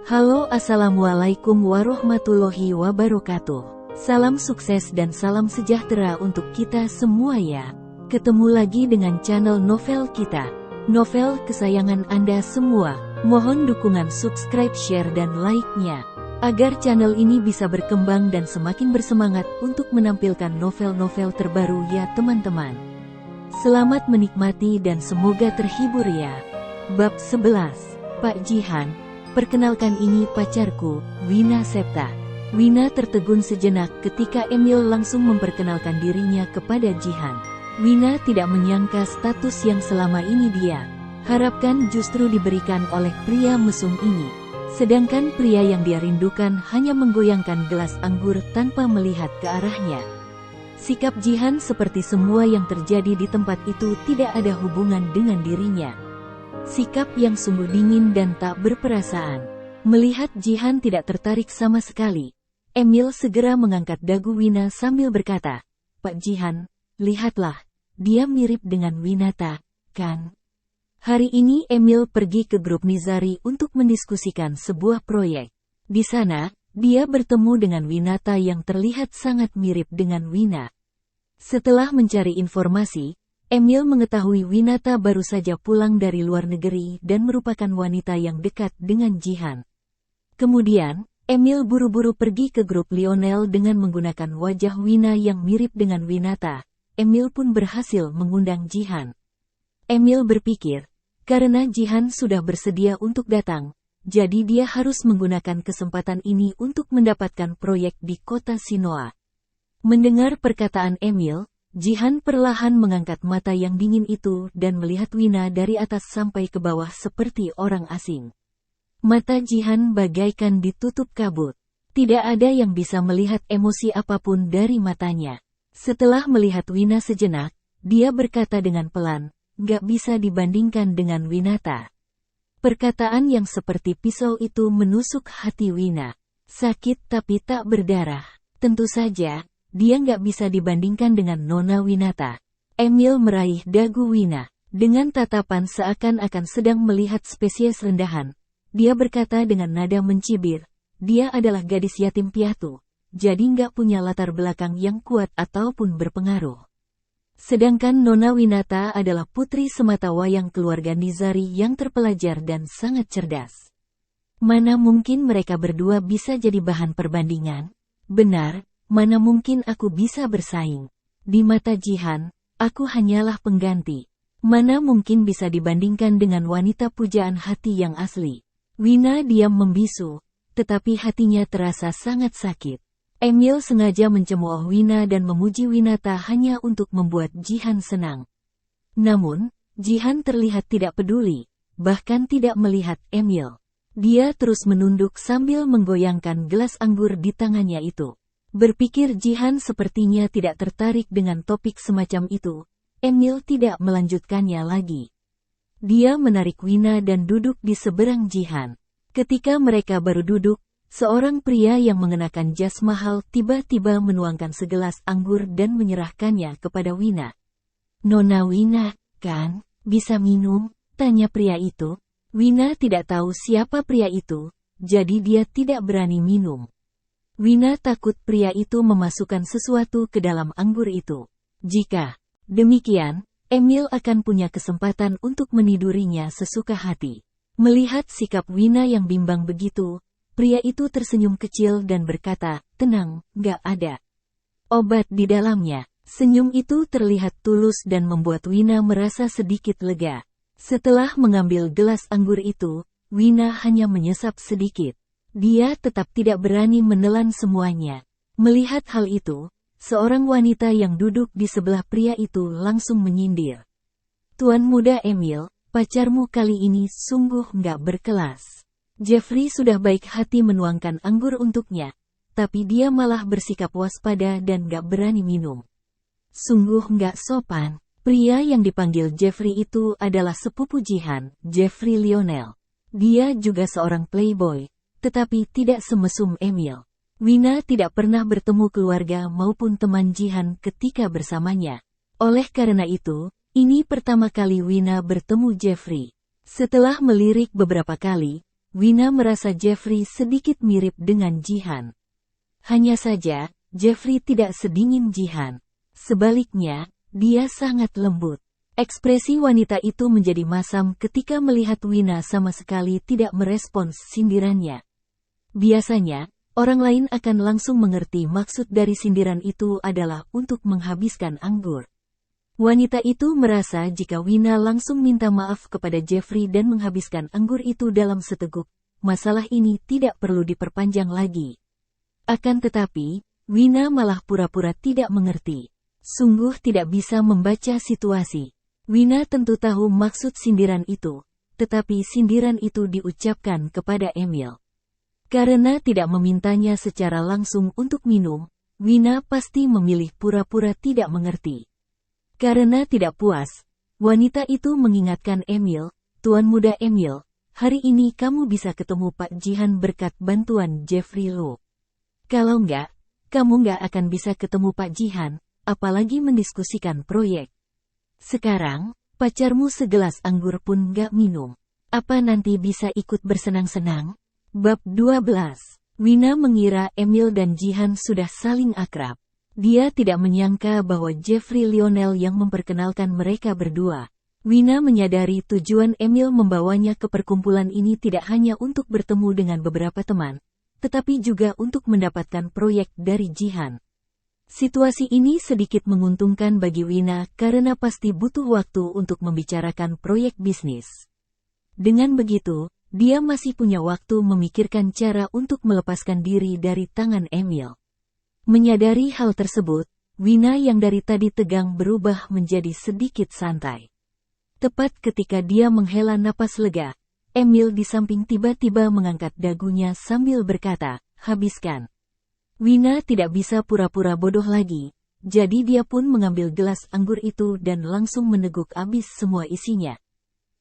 Halo, assalamualaikum warahmatullahi wabarakatuh. Salam sukses dan salam sejahtera untuk kita semua ya. Ketemu lagi dengan channel novel kita, novel kesayangan Anda semua. Mohon dukungan subscribe, share dan like-nya, agar channel ini bisa berkembang dan semakin bersemangat untuk menampilkan novel-novel terbaru ya teman-teman. Selamat menikmati dan semoga terhibur ya. Bab 11, Pak Jihan. Perkenalkan, ini pacarku, Wina Septa. Wina tertegun sejenak ketika Emil langsung memperkenalkan dirinya kepada Jihan. Wina tidak menyangka status yang selama ini dia harapkan justru diberikan oleh pria mesum ini. Sedangkan pria yang dia rindukan hanya menggoyangkan gelas anggur tanpa melihat ke arahnya. Sikap Jihan seperti semua yang terjadi di tempat itu tidak ada hubungan dengan dirinya. Sikap yang sungguh dingin dan tak berperasaan. Melihat Jihan tidak tertarik sama sekali, Emil segera mengangkat dagu Wina sambil berkata, "Pak Jihan, lihatlah, dia mirip dengan Winata, kan?" Hari ini Emil pergi ke grup Nizari untuk mendiskusikan sebuah proyek. Di sana, dia bertemu dengan Winata yang terlihat sangat mirip dengan Wina. Setelah mencari informasi, Emil mengetahui Winata baru saja pulang dari luar negeri dan merupakan wanita yang dekat dengan Jihan. Kemudian, Emil buru-buru pergi ke grup Lionel dengan menggunakan wajah Wina yang mirip dengan Winata. Emil pun berhasil mengundang Jihan. Emil berpikir, karena Jihan sudah bersedia untuk datang, jadi dia harus menggunakan kesempatan ini untuk mendapatkan proyek di kota Sinoa. Mendengar perkataan Emil, Jihan perlahan mengangkat mata yang dingin itu dan melihat Wina dari atas sampai ke bawah seperti orang asing. Mata Jihan bagaikan ditutup kabut. Tidak ada yang bisa melihat emosi apapun dari matanya. Setelah melihat Wina sejenak, dia berkata dengan pelan, "Gak bisa dibandingkan dengan Winata." Perkataan yang seperti pisau itu menusuk hati Wina. Sakit tapi tak berdarah. Tentu saja, dia nggak bisa dibandingkan dengan Nona Winata. Emil meraih dagu Wina. Dengan tatapan seakan-akan sedang melihat spesies rendahan, dia berkata dengan nada mencibir, dia adalah gadis yatim piatu, jadi nggak punya latar belakang yang kuat ataupun berpengaruh. Sedangkan Nona Winata adalah putri semata wayang keluarga Nizari yang terpelajar dan sangat cerdas. Mana mungkin mereka berdua bisa jadi bahan perbandingan? Benar. Mana mungkin aku bisa bersaing? Di mata Jihan, aku hanyalah pengganti. Mana mungkin bisa dibandingkan dengan wanita pujaan hati yang asli? Wina diam membisu, tetapi hatinya terasa sangat sakit. Emil sengaja mencemooh Wina dan memuji Winata hanya untuk membuat Jihan senang. Namun, Jihan terlihat tidak peduli, bahkan tidak melihat Emil. Dia terus menunduk sambil menggoyangkan gelas anggur di tangannya itu. Berpikir Jihan sepertinya tidak tertarik dengan topik semacam itu, Emil tidak melanjutkannya lagi. Dia menarik Wina dan duduk di seberang Jihan. Ketika mereka baru duduk, seorang pria yang mengenakan jas mahal tiba-tiba menuangkan segelas anggur dan menyerahkannya kepada Wina. "Nona Wina, kan? Bisa minum?" tanya pria itu. Wina tidak tahu siapa pria itu, jadi dia tidak berani minum. Wina takut pria itu memasukkan sesuatu ke dalam anggur itu. Jika demikian, Emil akan punya kesempatan untuk menidurinya sesuka hati. Melihat sikap Wina yang bimbang begitu, pria itu tersenyum kecil dan berkata, "Tenang, gak ada obat di dalamnya." Senyum itu terlihat tulus dan membuat Wina merasa sedikit lega. Setelah mengambil gelas anggur itu, Wina hanya menyesap sedikit. Dia tetap tidak berani menelan semuanya. Melihat hal itu, seorang wanita yang duduk di sebelah pria itu langsung menyindir. "Tuan muda Emil, pacarmu kali ini sungguh nggak berkelas." Jeffrey sudah baik hati menuangkan anggur untuknya, tapi dia malah bersikap waspada dan nggak berani minum. Sungguh nggak sopan. Pria yang dipanggil Jeffrey itu adalah sepupu Jihan, Jeffrey Lionel. Dia juga seorang playboy, tetapi tidak semesum Emil. Wina tidak pernah bertemu keluarga maupun teman Jihan ketika bersamanya. Oleh karena itu, ini pertama kali Wina bertemu Jeffrey. Setelah melirik beberapa kali, Wina merasa Jeffrey sedikit mirip dengan Jihan. Hanya saja, Jeffrey tidak sedingin Jihan. Sebaliknya, dia sangat lembut. Ekspresi wanita itu menjadi masam ketika melihat Wina sama sekali tidak merespons sindirannya. Biasanya, orang lain akan langsung mengerti maksud dari sindiran itu adalah untuk menghabiskan anggur. Wanita itu merasa jika Wina langsung minta maaf kepada Jeffrey dan menghabiskan anggur itu dalam seteguk, masalah ini tidak perlu diperpanjang lagi. Akan tetapi, Wina malah pura-pura tidak mengerti. Sungguh tidak bisa membaca situasi. Wina tentu tahu maksud sindiran itu, tetapi sindiran itu diucapkan kepada Emil. Karena tidak memintanya secara langsung untuk minum, Wina pasti memilih pura-pura tidak mengerti. Karena tidak puas, wanita itu mengingatkan Emil, "Tuan muda Emil, hari ini kamu bisa ketemu Pak Jihan berkat bantuan Jeffrey Lu. Kalau enggak, kamu enggak akan bisa ketemu Pak Jihan, apalagi mendiskusikan proyek. Sekarang, pacarmu segelas anggur pun gak minum. Apa nanti bisa ikut bersenang-senang?" Bab 12. Wina mengira Emil dan Jihan sudah saling akrab. Dia tidak menyangka bahwa Jeffrey Lionel yang memperkenalkan mereka berdua. Wina menyadari tujuan Emil membawanya ke perkumpulan ini tidak hanya untuk bertemu dengan beberapa teman, tetapi juga untuk mendapatkan proyek dari Jihan. Situasi ini sedikit menguntungkan bagi Wina karena pasti butuh waktu untuk membicarakan proyek bisnis. Dengan begitu, dia masih punya waktu memikirkan cara untuk melepaskan diri dari tangan Emil. Menyadari hal tersebut, Wina yang dari tadi tegang berubah menjadi sedikit santai. Tepat ketika dia menghela napas lega, Emil di samping tiba-tiba mengangkat dagunya sambil berkata, "Habiskan." Wina tidak bisa pura-pura bodoh lagi, jadi dia pun mengambil gelas anggur itu dan langsung meneguk habis semua isinya.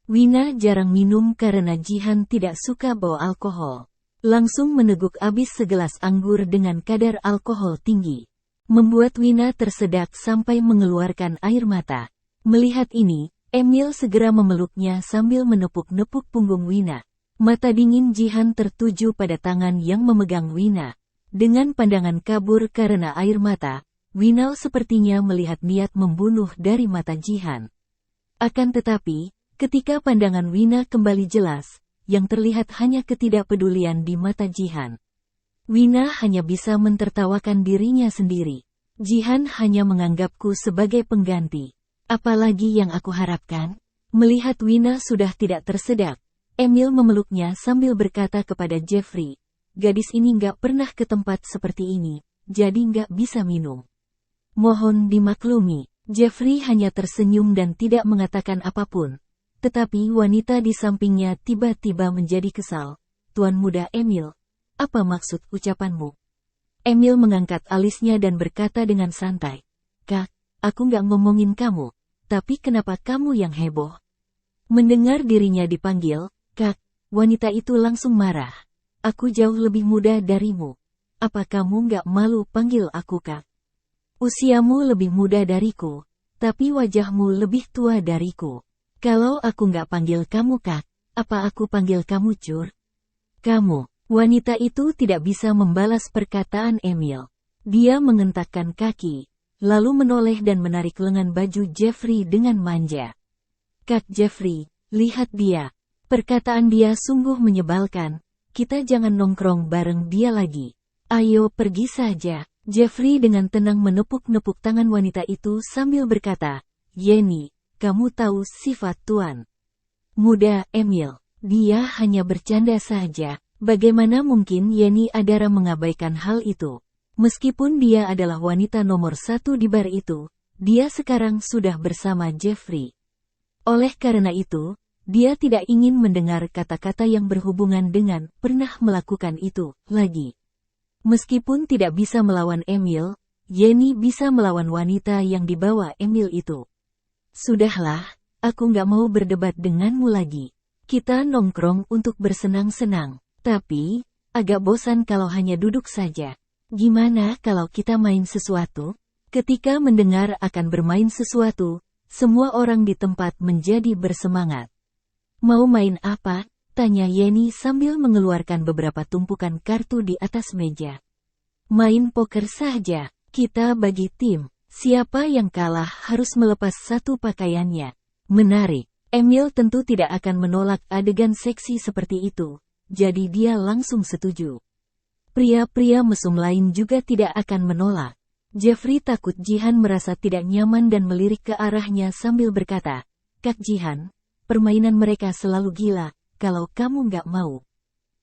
Wina jarang minum karena Jihan tidak suka bawa alkohol. Langsung meneguk habis segelas anggur dengan kadar alkohol tinggi. Membuat Wina tersedak sampai mengeluarkan air mata. Melihat ini, Emil segera memeluknya sambil menepuk-nepuk punggung Wina. Mata dingin Jihan tertuju pada tangan yang memegang Wina. Dengan pandangan kabur karena air mata, Wina sepertinya melihat niat membunuh dari mata Jihan. Akan tetapi, ketika pandangan Wina kembali jelas, yang terlihat hanya ketidakpedulian di mata Jihan. Wina hanya bisa mentertawakan dirinya sendiri. Jihan hanya menganggapku sebagai pengganti. Apalagi yang aku harapkan? Melihat Wina sudah tidak tersedak, Emil memeluknya sambil berkata kepada Jeffrey, "Gadis ini nggak pernah ke tempat seperti ini, jadi nggak bisa minum. Mohon dimaklumi." Jeffrey hanya tersenyum dan tidak mengatakan apapun. Tetapi wanita di sampingnya tiba-tiba menjadi kesal. "Tuan muda Emil, apa maksud ucapanmu?" Emil mengangkat alisnya dan berkata dengan santai, "Kak, aku nggak ngomongin kamu, tapi kenapa kamu yang heboh?" Mendengar dirinya dipanggil, "Kak," wanita itu langsung marah. "Aku jauh lebih muda darimu. Apa kamu nggak malu panggil aku Kak? Usiamu lebih muda dariku, tapi wajahmu lebih tua dariku. Kalau aku nggak panggil kamu Kak, apa aku panggil kamu Cur?" "Kamu." Wanita itu tidak bisa membalas perkataan Emil. Dia mengentakkan kaki, lalu menoleh dan menarik lengan baju Jeffrey dengan manja. "Kak Jeffrey, lihat dia." Perkataan dia sungguh menyebalkan. "Kita jangan nongkrong bareng dia lagi. Ayo pergi saja." Jeffrey dengan tenang menepuk-nepuk tangan wanita itu sambil berkata, "Yenny, kamu tahu sifat Tuan muda Emil. Dia hanya bercanda saja." Bagaimana mungkin Yenny Adara mengabaikan hal itu? Meskipun dia adalah wanita nomor satu di bar itu, dia sekarang sudah bersama Jeffrey. Oleh karena itu, dia tidak ingin mendengar kata-kata yang berhubungan dengan pernah melakukan itu lagi. Meskipun tidak bisa melawan Emil, Yenny bisa melawan wanita yang dibawa Emil itu. "Sudahlah, aku nggak mau berdebat denganmu lagi. Kita nongkrong untuk bersenang-senang. Tapi, agak bosan kalau hanya duduk saja. Gimana kalau kita main sesuatu?" Ketika mendengar akan bermain sesuatu, semua orang di tempat menjadi bersemangat. "Mau main apa?" tanya Yenny sambil mengeluarkan beberapa tumpukan kartu di atas meja. Main poker saja, kita bagi tim. Siapa yang kalah harus melepas satu pakaiannya. Menarik. Emil tentu tidak akan menolak adegan seksi seperti itu, jadi dia langsung setuju. Pria-pria mesum lain juga tidak akan menolak. Jeffrey takut Jihan merasa tidak nyaman dan melirik ke arahnya sambil berkata, "Kak Jihan, permainan mereka selalu gila, kalau kamu nggak mau."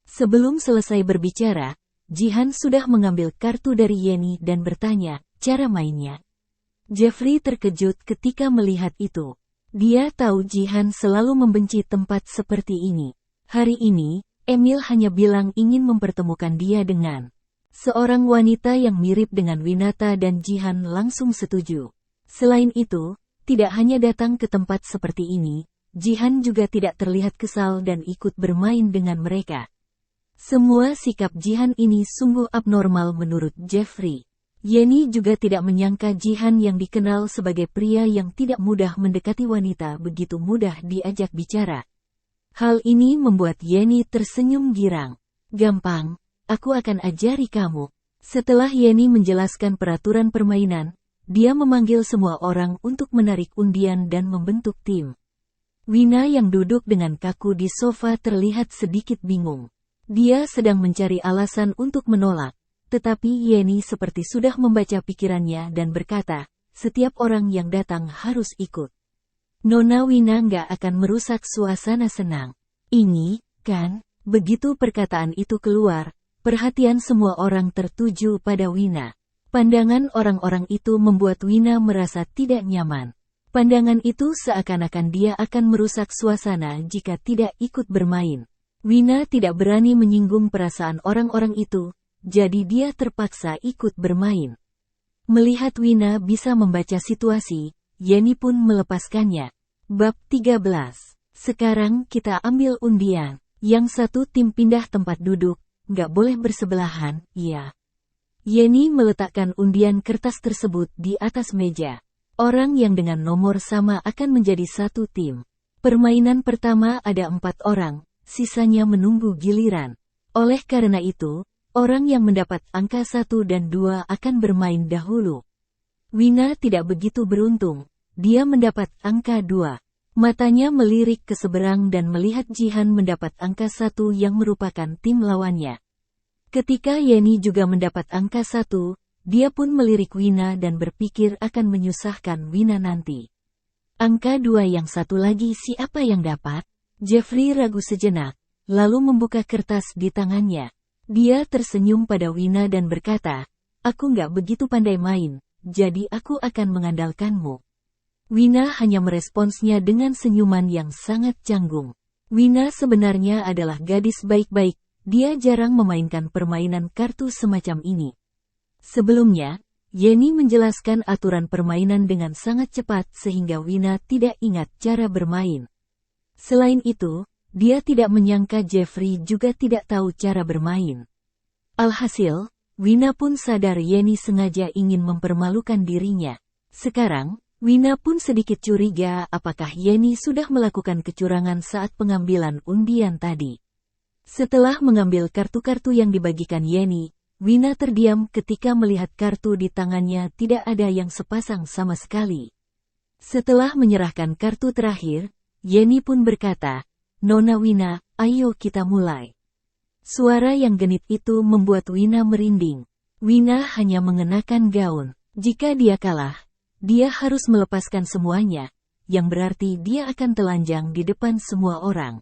Sebelum selesai berbicara, Jihan sudah mengambil kartu dari Yenny dan bertanya, "Cara mainnya?" Jeffrey terkejut ketika melihat itu. Dia tahu Jihan selalu membenci tempat seperti ini. Hari ini, Emil hanya bilang ingin mempertemukan dia dengan seorang wanita yang mirip dengan Winata dan Jihan langsung setuju. Selain itu, tidak hanya datang ke tempat seperti ini, Jihan juga tidak terlihat kesal dan ikut bermain dengan mereka. Semua sikap Jihan ini sungguh abnormal menurut Jeffrey. Yenny juga tidak menyangka Jihan yang dikenal sebagai pria yang tidak mudah mendekati wanita begitu mudah diajak bicara. Hal ini membuat Yenny tersenyum girang. "Gampang, aku akan ajari kamu." Setelah Yenny menjelaskan peraturan permainan, dia memanggil semua orang untuk menarik undian dan membentuk tim. Wina yang duduk dengan kaku di sofa terlihat sedikit bingung. Dia sedang mencari alasan untuk menolak, tetapi Yenny seperti sudah membaca pikirannya dan berkata, "Setiap orang yang datang harus ikut. Nona Wina nggak akan merusak suasana senang. Ini, kan?" Begitu perkataan itu keluar, perhatian semua orang tertuju pada Wina. Pandangan orang-orang itu membuat Wina merasa tidak nyaman. Pandangan itu seakan-akan dia akan merusak suasana jika tidak ikut bermain. Wina tidak berani menyinggung perasaan orang-orang itu, jadi dia terpaksa ikut bermain. Melihat Wina bisa membaca situasi, Yenny pun melepaskannya. Bab 13. Sekarang kita ambil undian. Yang satu tim pindah tempat duduk, nggak boleh bersebelahan, iya. Yenny meletakkan undian kertas tersebut di atas meja. Orang yang dengan nomor sama akan menjadi satu tim. Permainan pertama ada 4 orang. Sisanya menunggu giliran. Oleh karena itu, orang yang mendapat angka 1 dan 2 akan bermain dahulu. Wina tidak begitu beruntung. Dia mendapat angka 2. Matanya melirik ke seberang dan melihat Jihan mendapat angka 1 yang merupakan tim lawannya. Ketika Yenny juga mendapat angka 1, dia pun melirik Wina dan berpikir akan menyusahkan Wina nanti. Angka 2 yang satu lagi siapa yang dapat? Jeffrey ragu sejenak, lalu membuka kertas di tangannya. Dia tersenyum pada Wina dan berkata, "Aku nggak begitu pandai main, jadi aku akan mengandalkanmu." Wina hanya meresponsnya dengan senyuman yang sangat canggung. Wina sebenarnya adalah gadis baik-baik, dia jarang memainkan permainan kartu semacam ini. Sebelumnya, Yenny menjelaskan aturan permainan dengan sangat cepat sehingga Wina tidak ingat cara bermain. Selain itu, dia tidak menyangka Jeffrey juga tidak tahu cara bermain. Alhasil, Wina pun sadar Yenny sengaja ingin mempermalukan dirinya. Sekarang, Wina pun sedikit curiga apakah Yenny sudah melakukan kecurangan saat pengambilan undian tadi. Setelah mengambil kartu-kartu yang dibagikan Yenny, Wina terdiam ketika melihat kartu di tangannya tidak ada yang sepasang sama sekali. Setelah menyerahkan kartu terakhir, Yenny pun berkata, "Nona Wina, ayo kita mulai." Suara yang genit itu membuat Wina merinding. Wina hanya mengenakan gaun. Jika dia kalah, dia harus melepaskan semuanya, yang berarti dia akan telanjang di depan semua orang.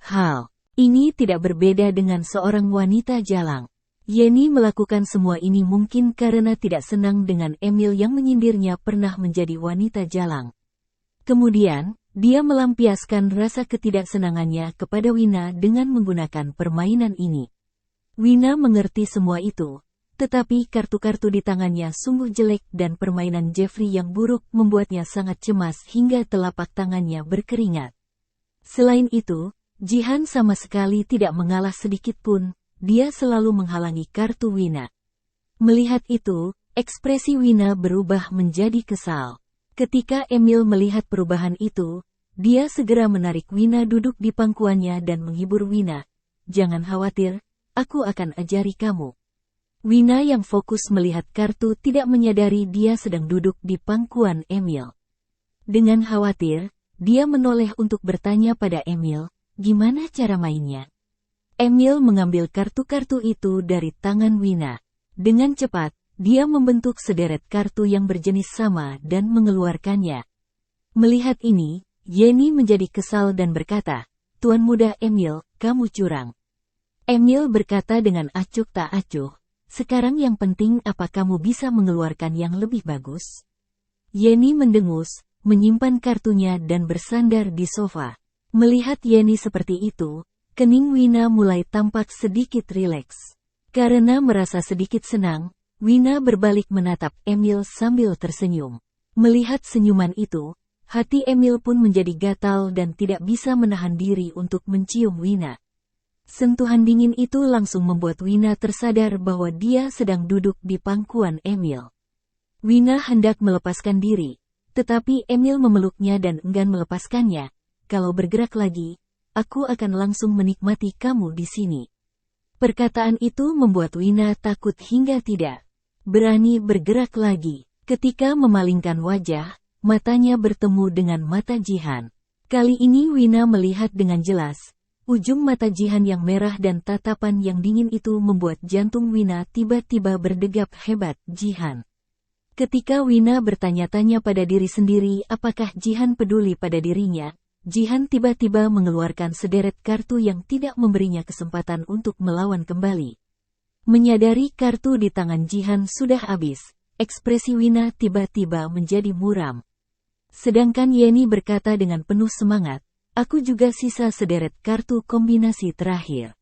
Hal ini tidak berbeda dengan seorang wanita jalang. Yenny melakukan semua ini mungkin karena tidak senang dengan Emil yang menyindirnya pernah menjadi wanita jalang. Kemudian, dia melampiaskan rasa ketidaksenangannya kepada Wina dengan menggunakan permainan ini. Wina mengerti semua itu, tetapi kartu-kartu di tangannya sungguh jelek dan permainan Jeffrey yang buruk membuatnya sangat cemas hingga telapak tangannya berkeringat. Selain itu, Jihan sama sekali tidak mengalah sedikit pun, dia selalu menghalangi kartu Wina. Melihat itu, ekspresi Wina berubah menjadi kesal. Ketika Emil melihat perubahan itu, dia segera menarik Wina duduk di pangkuannya dan menghibur Wina. Jangan khawatir, aku akan ajari kamu. Wina yang fokus melihat kartu tidak menyadari dia sedang duduk di pangkuan Emil. Dengan khawatir, dia menoleh untuk bertanya pada Emil, gimana cara mainnya? Emil mengambil kartu-kartu itu dari tangan Wina. Dengan cepat, dia membentuk sederet kartu yang berjenis sama dan mengeluarkannya. Melihat ini, Yenny menjadi kesal dan berkata, Tuan muda Emil, kamu curang. Emil berkata dengan acuh tak acuh, sekarang yang penting apa kamu bisa mengeluarkan yang lebih bagus? Yenny mendengus, menyimpan kartunya dan bersandar di sofa. Melihat Yenny seperti itu, kening Wina mulai tampak sedikit rileks. Karena merasa sedikit senang, Wina berbalik menatap Emil sambil tersenyum. Melihat senyuman itu, hati Emil pun menjadi gatal dan tidak bisa menahan diri untuk mencium Wina. Sentuhan dingin itu langsung membuat Wina tersadar bahwa dia sedang duduk di pangkuan Emil. Wina hendak melepaskan diri, tetapi Emil memeluknya dan enggan melepaskannya. Kalau bergerak lagi, aku akan langsung menikmati kamu di sini. Perkataan itu membuat Wina takut hingga tidak berani bergerak lagi. Ketika memalingkan wajah, matanya bertemu dengan mata Jihan. Kali ini Wina melihat dengan jelas. Ujung mata Jihan yang merah dan tatapan yang dingin itu membuat jantung Wina tiba-tiba berdegap hebat. Jihan. Ketika Wina bertanya-tanya pada diri sendiri apakah Jihan peduli pada dirinya, Jihan tiba-tiba mengeluarkan sederet kartu yang tidak memberinya kesempatan untuk melawan kembali. Menyadari kartu di tangan Jihan sudah habis, ekspresi Wina tiba-tiba menjadi muram. Sedangkan Yenny berkata dengan penuh semangat, aku juga sisa sederet kartu kombinasi terakhir.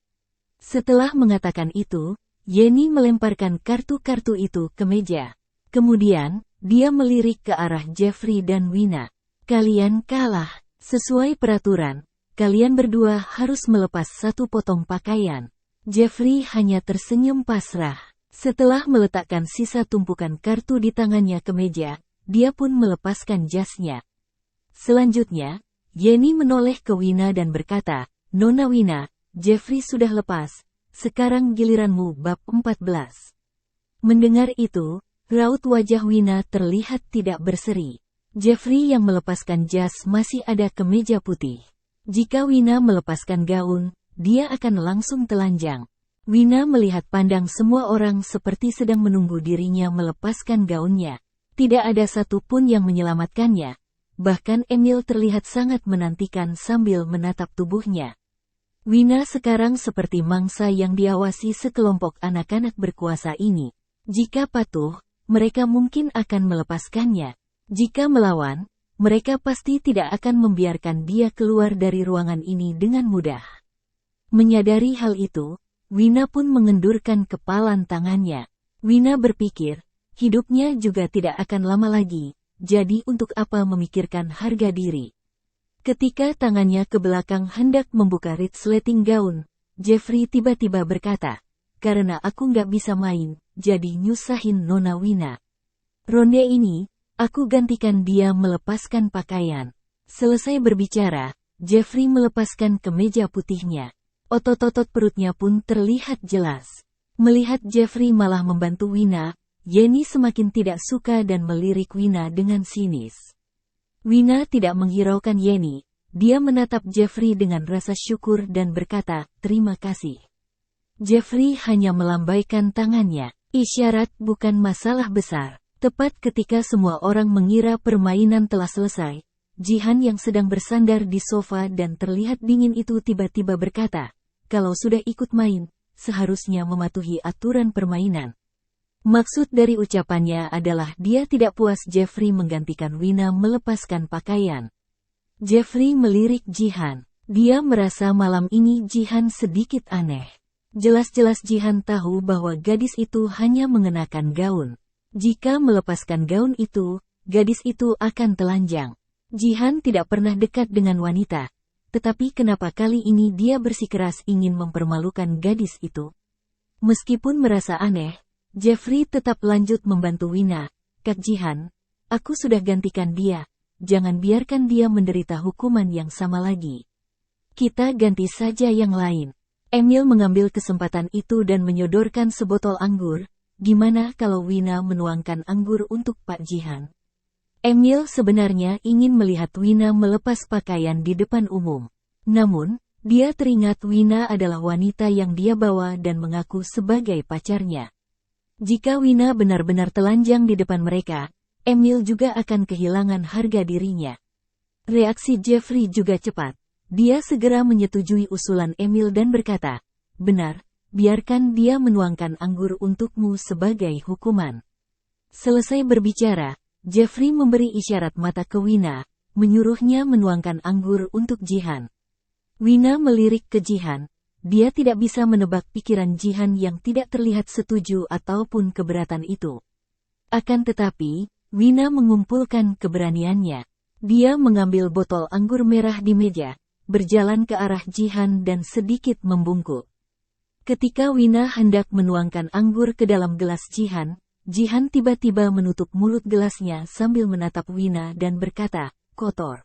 Setelah mengatakan itu, Yenny melemparkan kartu-kartu itu ke meja. Kemudian, dia melirik ke arah Jeffrey dan Wina. Kalian kalah. Sesuai peraturan, kalian berdua harus melepas satu potong pakaian. Jeffrey hanya tersenyum pasrah. Setelah meletakkan sisa tumpukan kartu di tangannya ke meja, dia pun melepaskan jasnya. Selanjutnya, Yenny menoleh ke Wina dan berkata, Nona Wina, Jeffrey sudah lepas, sekarang giliranmu bab 14. Mendengar itu, raut wajah Wina terlihat tidak berseri. Jeffrey yang melepaskan jas masih ada ke meja putih. Jika Wina melepaskan gaun, dia akan langsung telanjang. Wina melihat pandang semua orang seperti sedang menunggu dirinya melepaskan gaunnya. Tidak ada satupun yang menyelamatkannya. Bahkan Emil terlihat sangat menantikan sambil menatap tubuhnya. Wina sekarang seperti mangsa yang diawasi sekelompok anak-anak berkuasa ini. Jika patuh, mereka mungkin akan melepaskannya. Jika melawan, mereka pasti tidak akan membiarkan dia keluar dari ruangan ini dengan mudah. Menyadari hal itu, Wina pun mengendurkan kepalan tangannya. Wina berpikir, hidupnya juga tidak akan lama lagi, jadi untuk apa memikirkan harga diri. Ketika tangannya ke belakang hendak membuka resleting gaun, Jeffrey tiba-tiba berkata, karena aku nggak bisa main, jadi nyusahin Nona Wina. Ronde ini, aku gantikan dia melepaskan pakaian. Selesai berbicara, Jeffrey melepaskan kemeja putihnya. Otot-otot perutnya pun terlihat jelas. Melihat Jeffrey malah membantu Wina, Yenny semakin tidak suka dan melirik Wina dengan sinis. Wina tidak menghiraukan Yenny, dia menatap Jeffrey dengan rasa syukur dan berkata, terima kasih. Jeffrey hanya melambaikan tangannya, isyarat bukan masalah besar. Tepat ketika semua orang mengira permainan telah selesai, Jihan yang sedang bersandar di sofa dan terlihat dingin itu tiba-tiba berkata, kalau sudah ikut main, seharusnya mematuhi aturan permainan. Maksud dari ucapannya adalah dia tidak puas Jeffrey menggantikan Wina melepaskan pakaian. Jeffrey melirik Jihan. Dia merasa malam ini Jihan sedikit aneh. Jelas-jelas Jihan tahu bahwa gadis itu hanya mengenakan gaun. Jika melepaskan gaun itu, gadis itu akan telanjang. Jihan tidak pernah dekat dengan wanita. Tetapi kenapa kali ini dia bersikeras ingin mempermalukan gadis itu? Meskipun merasa aneh, Jeffrey tetap lanjut membantu Wina. Kak Jihan, aku sudah gantikan dia. jangan biarkan dia menderita hukuman yang sama lagi. Kita ganti saja yang lain. Emil mengambil kesempatan itu dan menyodorkan sebotol anggur. Gimana kalau Wina menuangkan anggur untuk Pak Jihan? Emil sebenarnya ingin melihat Wina melepas pakaian di depan umum. Namun, dia teringat Wina adalah wanita yang dia bawa dan mengaku sebagai pacarnya. Jika Wina benar-benar telanjang di depan mereka, Emil juga akan kehilangan harga dirinya. Reaksi Jeffrey juga cepat. Dia segera menyetujui usulan Emil dan berkata, "Benar, biarkan dia menuangkan anggur untukmu sebagai hukuman." Selesai berbicara, Jeffrey memberi isyarat mata ke Wina, menyuruhnya menuangkan anggur untuk Jihan. Wina melirik ke Jihan. Dia tidak bisa menebak pikiran Jihan yang tidak terlihat setuju ataupun keberatan itu. Akan tetapi, Wina mengumpulkan keberaniannya. Dia mengambil botol anggur merah di meja, berjalan ke arah Jihan dan sedikit membungkuk. Ketika Wina hendak menuangkan anggur ke dalam gelas Jihan, Jihan tiba-tiba menutup mulut gelasnya sambil menatap Wina dan berkata, "Kotor."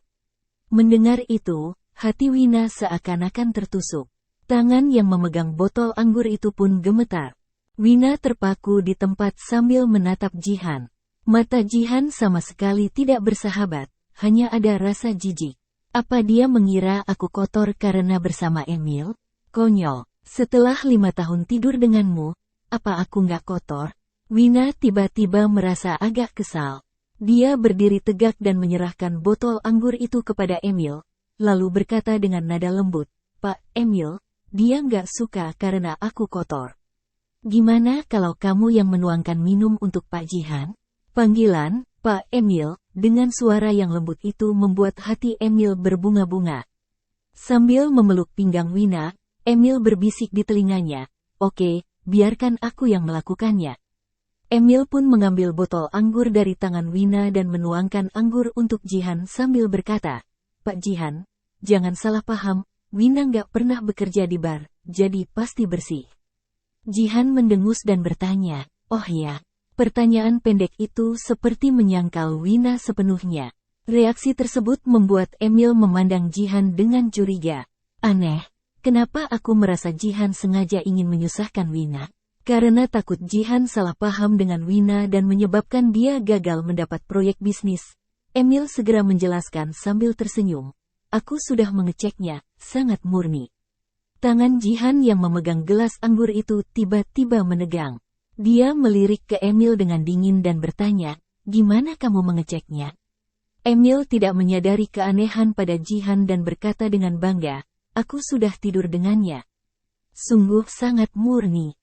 Mendengar itu, hati Wina seakan-akan tertusuk. Tangan yang memegang botol anggur itu pun gemetar. Wina terpaku di tempat sambil menatap Jihan. Mata Jihan sama sekali tidak bersahabat, hanya ada rasa jijik. Apa dia mengira aku kotor karena bersama Emil? Konyol. Setelah 5 tahun tidur denganmu, apa aku nggak kotor? Wina tiba-tiba merasa agak kesal. Dia berdiri tegak dan menyerahkan botol anggur itu kepada Emil, lalu berkata dengan nada lembut, "Pak Emil, dia nggak suka karena aku kotor. Gimana kalau kamu yang menuangkan minum untuk Pak Jihan?" Panggilan, "Pak Emil," dengan suara yang lembut itu membuat hati Emil berbunga-bunga. Sambil memeluk pinggang Wina, Emil berbisik di telinganya, "Oke, biarkan aku yang melakukannya." Emil pun mengambil botol anggur dari tangan Wina dan menuangkan anggur untuk Jihan sambil berkata, "Pak Jihan, jangan salah paham, Wina nggak pernah bekerja di bar, jadi pasti bersih." Jihan mendengus dan bertanya, "Oh ya?" Pertanyaan pendek itu seperti menyangkal Wina sepenuhnya. Reaksi tersebut membuat Emil memandang Jihan dengan curiga. Aneh, kenapa aku merasa Jihan sengaja ingin menyusahkan Wina? Karena takut Jihan salah paham dengan Wina dan menyebabkan dia gagal mendapat proyek bisnis. Emil segera menjelaskan sambil tersenyum. "Aku sudah mengeceknya, sangat murni." Tangan Jihan yang memegang gelas anggur itu tiba-tiba menegang. Dia melirik ke Emil dengan dingin dan bertanya, "Gimana kamu mengeceknya?" Emil tidak menyadari keanehan pada Jihan dan berkata dengan bangga, "Aku sudah tidur dengannya. Sungguh sangat murni."